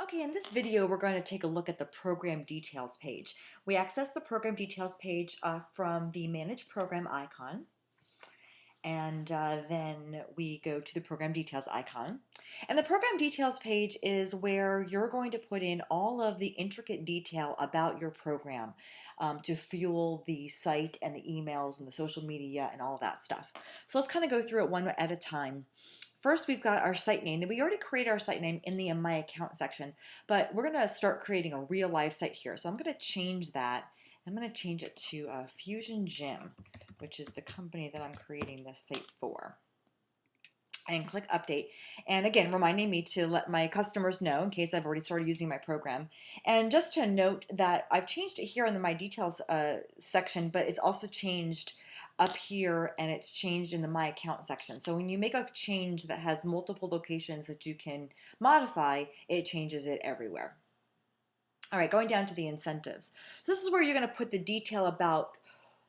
Okay, in this video, we're going to take a look at the program details page. We access the program details page from the manage program icon, and then we go to the program details icon. And the program details page is where you're going to put in all of the intricate detail about your program to fuel the site and the emails and the social media and all of that stuff. So let's kind of go through it one at a time. First, we've got our site name, and we already created our site name in the My Account section, but we're going to start creating a real life site here. So I'm going to change that. I'm going to change it to Fusion Gym, which is the company that I'm creating this site for. And click update. And again, reminding me to let my customers know in case I've already started using my program. And just to note that I've changed it here in the My Details section, but it's also changed up here and it's changed in the My Account section. So when you make a change that has multiple locations that you can modify, it changes it everywhere. All right, going down to the incentives. So this is where you're going to put the detail about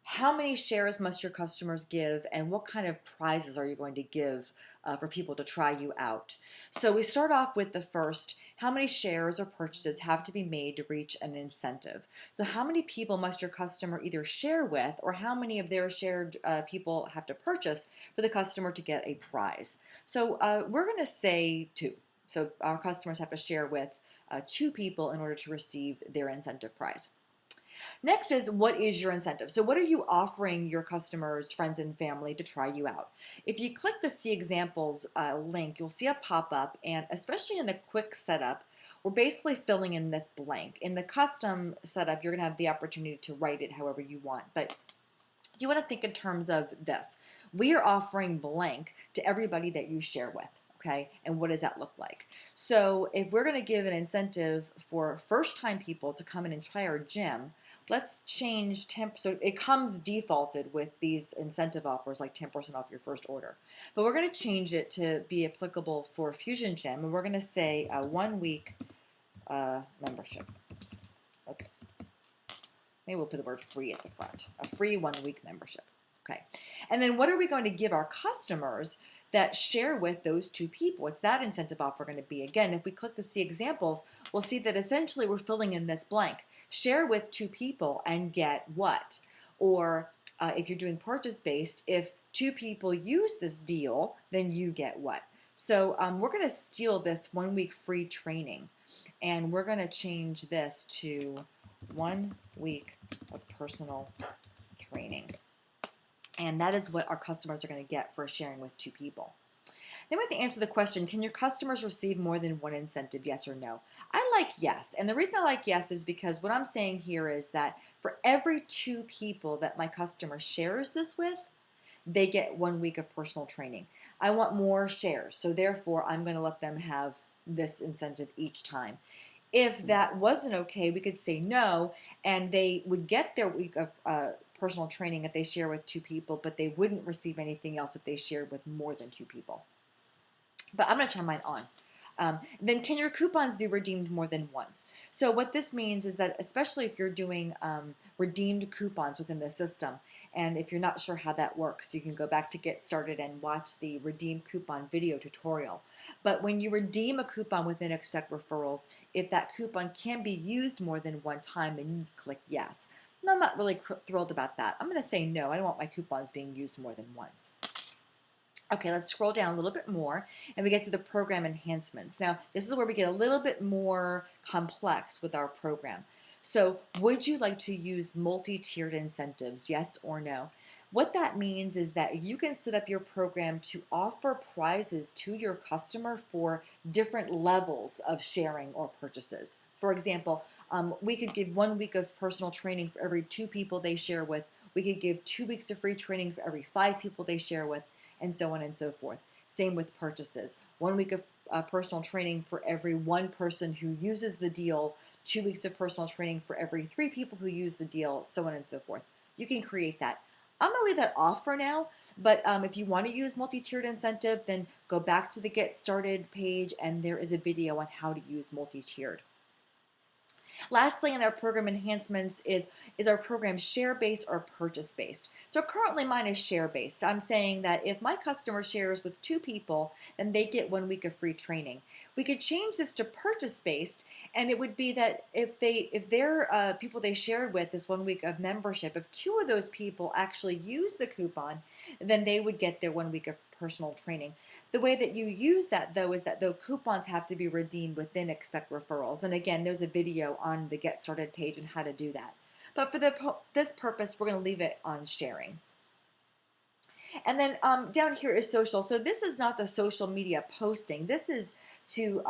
how many shares must your customers give and what kind of prizes are you going to give for people to try you out. So we start off with the first, how many shares or purchases have to be made to reach an incentive. So how many people must your customer either share with, or how many of their shared people have to purchase for the customer to get a prize. So we're going to say 2. So our customers have to share with 2 people in order to receive their incentive prize. Next is, what is your incentive? So what are you offering your customers, friends, and family to try you out? If you click the See Examples link, you'll see a pop-up, and especially in the quick setup, we're basically filling in this blank. In the custom setup, you're going to have the opportunity to write it however you want, but you want to think in terms of this. We are offering blank to everybody that you share with. Okay, and what does that look like? So if we're going to give an incentive for first-time people to come in and try our gym, let's change temp. So it comes defaulted with these incentive offers like 10% off your first order. But we're going to change it to be applicable for Fusion Gym, and we're going to say a 1-week membership. Let's Maybe we'll put the word free at the front. A free 1-week membership. Okay. And then what are we going to give our customers that share with those 2 people? What's that incentive offer going to be? Again, if we click to see examples, we'll see that essentially we're filling in this blank. Share with 2 people and get what? Or if you're doing purchase-based, if 2 people use this deal, then you get what? So we're going to steal this 1-week free training, and we're going to change this to 1 week of personal training. And that is what our customers are going to get for sharing with 2 people. Then we have to answer the question, can your customers receive more than 1 incentive, yes or no? I like yes. And the reason I like yes is because what I'm saying here is that for every 2 people that my customer shares this with, they get 1 week of personal training. I want more shares, so therefore I'm going to let them have this incentive each time. If that wasn't okay, we could say no, and they would get their week of personal training if they share with 2 people, but they wouldn't receive anything else if they shared with more than 2 people. But I'm going to turn mine on. Then can your coupons be redeemed more than once? So what this means is that especially if you're doing redeemed coupons within the system, and if you're not sure how that works, you can go back to Get Started and watch the redeemed coupon video tutorial. But when you redeem a coupon within Expect Referrals, if that coupon can be used more than one time, then you click yes. And I'm not really thrilled about that. I'm going to say no. I don't want my coupons being used more than once. Okay, let's scroll down a little bit more and we get to the program enhancements. Now, this is where we get a little bit more complex with our program. So, would you like to use multi-tiered incentives, yes or no? What that means is that you can set up your program to offer prizes to your customer for different levels of sharing or purchases. For example, we could give 1 week of personal training for every 2 people they share with. We could give 2 weeks of free training for every 5 people they share with, and so on and so forth. Same with purchases. 1 week of personal training for every 1 person who uses the deal, 2 weeks of personal training for every 3 people who use the deal, so on and so forth. You can create that. I'm going to leave that off for now, but if you want to use multi-tiered incentive, then go back to the Get Started page and there is a video on how to use multi-tiered. Lastly, in our program enhancements is our program share-based or purchase-based. So currently mine is share-based. I'm saying that if my customer shares with 2 people, then they get 1 week of free training. We could change this to purchase-based, and it would be that if they're people they shared with this 1 week of membership, if 2 of those people actually use the coupon, then they would get their 1 week of personal training. The way that you use that, though, is that the coupons have to be redeemed within Expect Referrals. And again, there's a video on the Get Started page on how to do that. But for this purpose, we're going to leave it on sharing. And then down here is social. So this is not the social media posting. This is to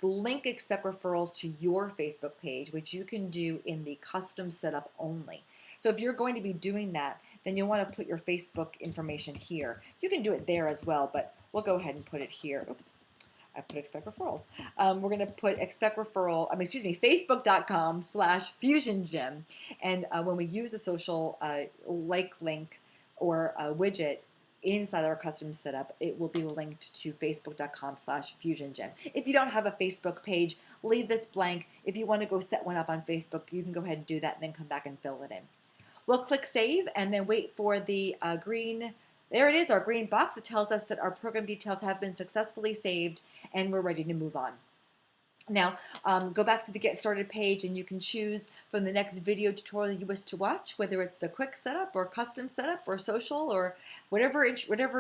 link Expect Referrals to your Facebook page, which you can do in the custom setup only. So if you're going to be doing that, then you'll want to put your Facebook information here. You can do it there as well, but we'll go ahead and put it here. Oops. I put Expect Referrals. We're going to put Facebook.com/FusionGym. And when we use a social like link or a widget inside our custom setup, it will be linked to Facebook.com/FusionGym. If you don't have a Facebook page, leave this blank. If you want to go set one up on Facebook, you can go ahead and do that and then come back and fill it in. We'll click save and then wait for the green. There it is, our green box. It tells us that our program details have been successfully saved and we're ready to move on. Now, go back to the Get Started page and you can choose from the next video tutorial you wish to watch, whether it's the quick setup or custom setup or social or whatever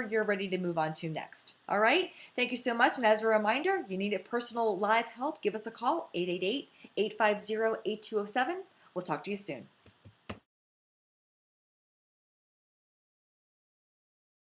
you're ready to move on to next. All right, thank you so much. And as a reminder, you need a personal live help, give us a call, 888-850-8207. We'll talk to you soon.